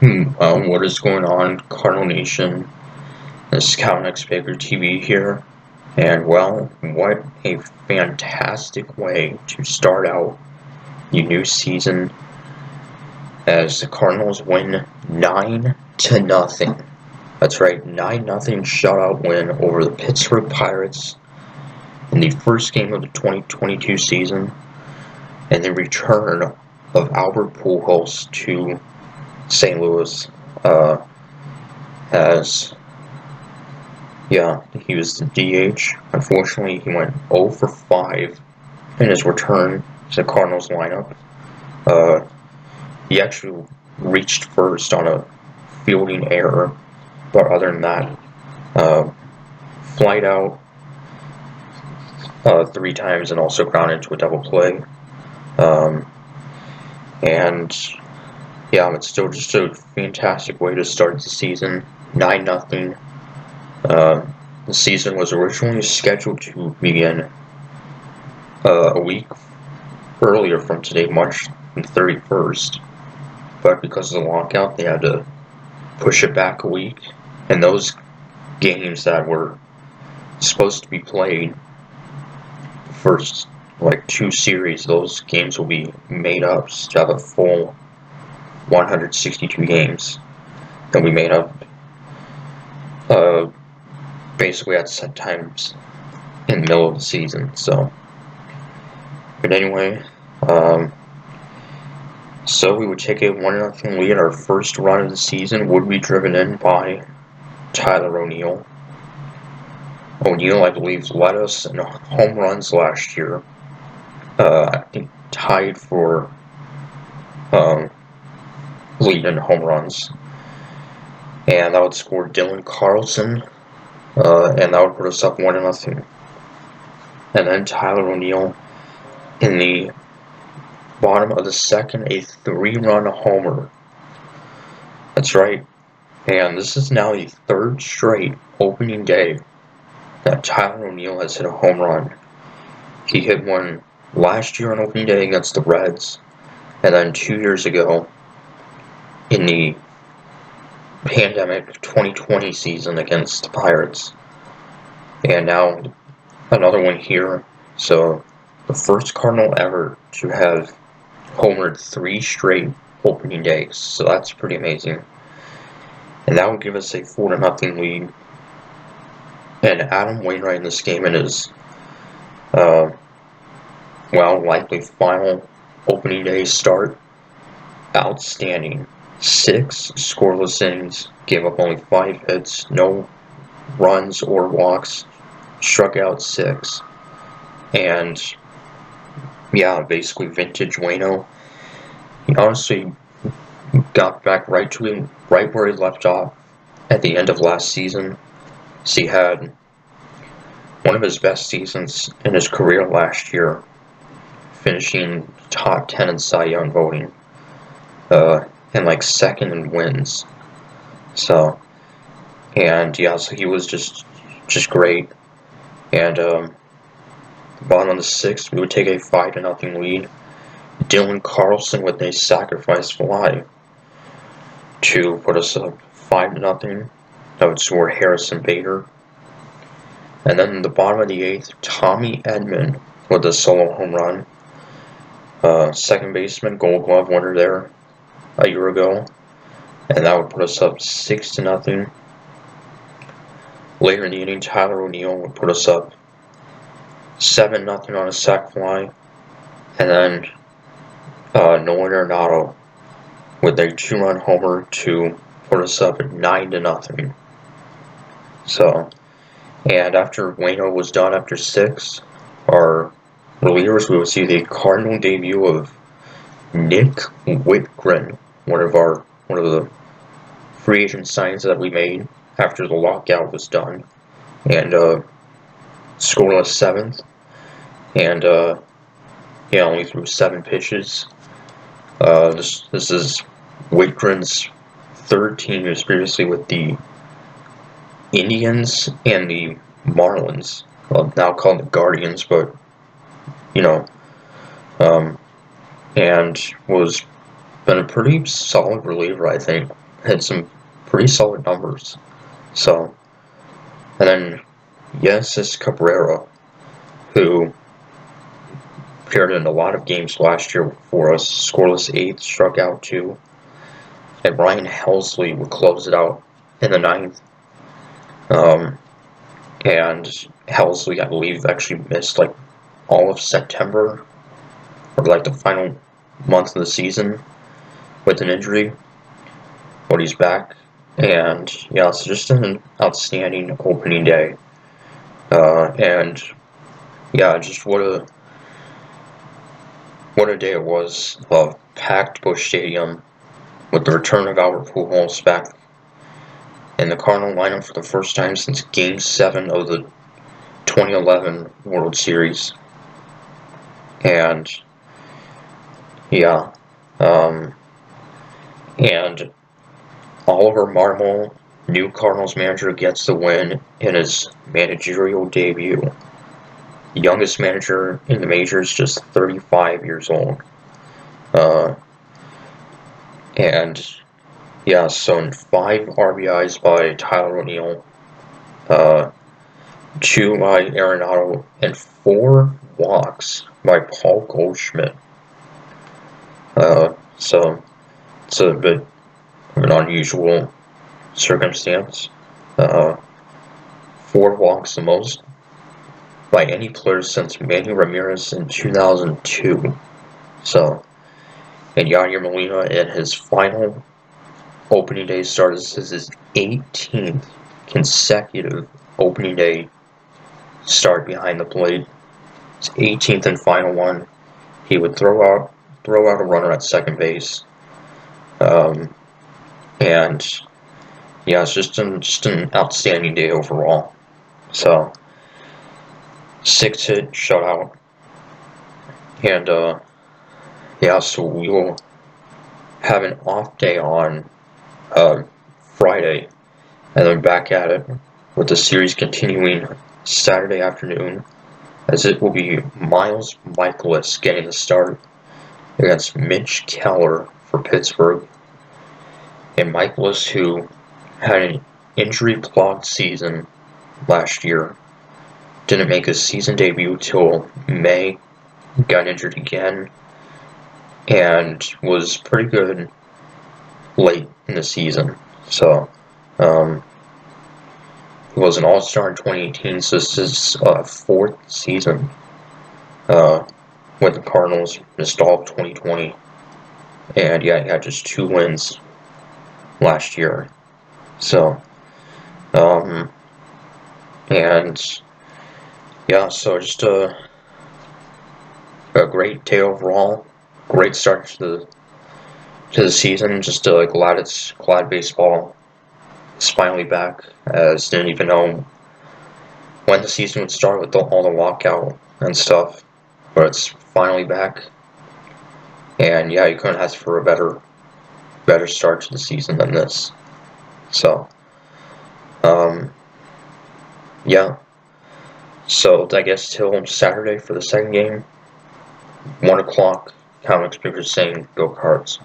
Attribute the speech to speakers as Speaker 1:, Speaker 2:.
Speaker 1: What is going on, Cardinal Nation? This is Cal Next Baker TV here, and well, what a fantastic way to start out the new season as the Cardinals win 9-0. That's right, 9-0 shutout win over the Pittsburgh Pirates in the first game of the 2022 season, and the return of Albert Pujols to St. Louis. As he was the DH. Unfortunately, he went 0 for 5 in his return to the Cardinals lineup. He actually reached first on a fielding error, but other than that, flied out 3 times and also grounded into a double play. It's still just a fantastic way to start the season. 9-0. The season was originally scheduled to begin a week earlier from today, March 31st, but because of the lockout, they had to push it back a week, and those games that were supposed to be played, first, 2 series, those games will be made up to have a full 162 games that we made up basically at set times in the middle of the season. But anyway, so we would take a 1-0 lead. Our first run of the season would be driven in by Tyler O'Neill. O'Neill, I believe, led us in home runs last year. I think tied for lead in home runs. And that would score Dylan Carlson, and that would put us up 1-0. And then Tyler O'Neill, in the bottom of the second, a 3-run homer. That's right. And this is now the 3rd straight opening day that Tyler O'Neill has hit a home run. He hit one last year on opening day against the Reds, and then 2 years ago in the pandemic 2020 season against the Pirates. And now another one here. So the first Cardinal ever to have homered 3 straight opening days. So that's pretty amazing. And that would give us a 4-0 lead. And Adam Wainwright in this game in his, likely final opening day start. Outstanding. 6 scoreless innings, gave up only 5 hits, no runs or walks, struck out 6. And basically vintage Waino. He honestly got back right where he left off at the end of last season. So he had one of his best seasons in his career last year, finishing top 10 in Cy Young voting, and 2nd in wins. So he was just great. And bottom of the 6th, we would take a 5-0 lead. Dylan Carlson with a sacrifice fly to put us up 5-0. That would score Harrison Bader. And then in the bottom of the 8th, Tommy Edman with a solo home run. Second baseman, Gold Glove winner there a year ago. And that would put us up 6-0. Later in the inning, Tyler O'Neill would put us up 7-0 on a sac fly. And then Nolan Arenado with a 2-run homer to put us up at 9-0. So, and after Waino was done after 6, our relievers, we would see the Cardinal debut of Nick Whitgren, one of the free agent signings that we made after the lockout was done, and scored on a 7th, and only threw 7 pitches. This is Whitgren's 3rd team. He was previously with the Indians and the Marlins, now called the Guardians, but and was been a pretty solid reliever, I think. had some pretty solid numbers. So, and then Yesis Cabrera, who appeared in a lot of games last year for us, scoreless 8, struck out 2, and Ryan Helsley would close it out in the 9th. And Helsley, I believe, actually missed like all of September, or like the final month of the season with an injury, but he's back. And yeah, it's just an outstanding opening day. And yeah, just what a day it was of packed Busch Stadium with the return of Albert Pujols back in the Cardinal lineup for the first time since Game 7 of the 2011 World Series. And yeah, and Oliver Marmol, new Cardinals manager, gets the win in his managerial debut. Youngest manager in the majors, just 35 years old. And yeah, so in 5 RBIs by Tyler O'Neill, 2 by Arenado, and 4 walks by Paul Goldschmidt. So it's a bit of an unusual circumstance. 4 walks, the most by any player since Manny Ramirez in 2002. So, and Yadier Molina in his final opening day start. This is his 18th consecutive opening day start behind the plate. His 18th and final one. He would throw out a runner at second base. And yeah, it's just an outstanding day overall. So 6-hit shutout. And yeah, so we will have an off day on Friday, and then back at it with the series continuing Saturday afternoon, as it will be Miles Mikolas getting the start against Mitch Keller for Pittsburgh. And Mikolas, who had an injury-plagued season last year, didn't make his season debut till May, got injured again, and was pretty good late in the season. So, he was an All-Star in 2018, so this is his 4th season with the Cardinals, missed all of 2020. And yeah, he had just 2 wins last year. So, and yeah, so just a great day overall. Great start to the season. Just glad baseball is finally back. As didn't even know when the season would start with all the walkout and stuff, but it's finally back. And yeah, you couldn't ask for a better start to the season than this. So, yeah. So I guess till Saturday for the second game, 1 o'clock. Comics Papers saying go Cards.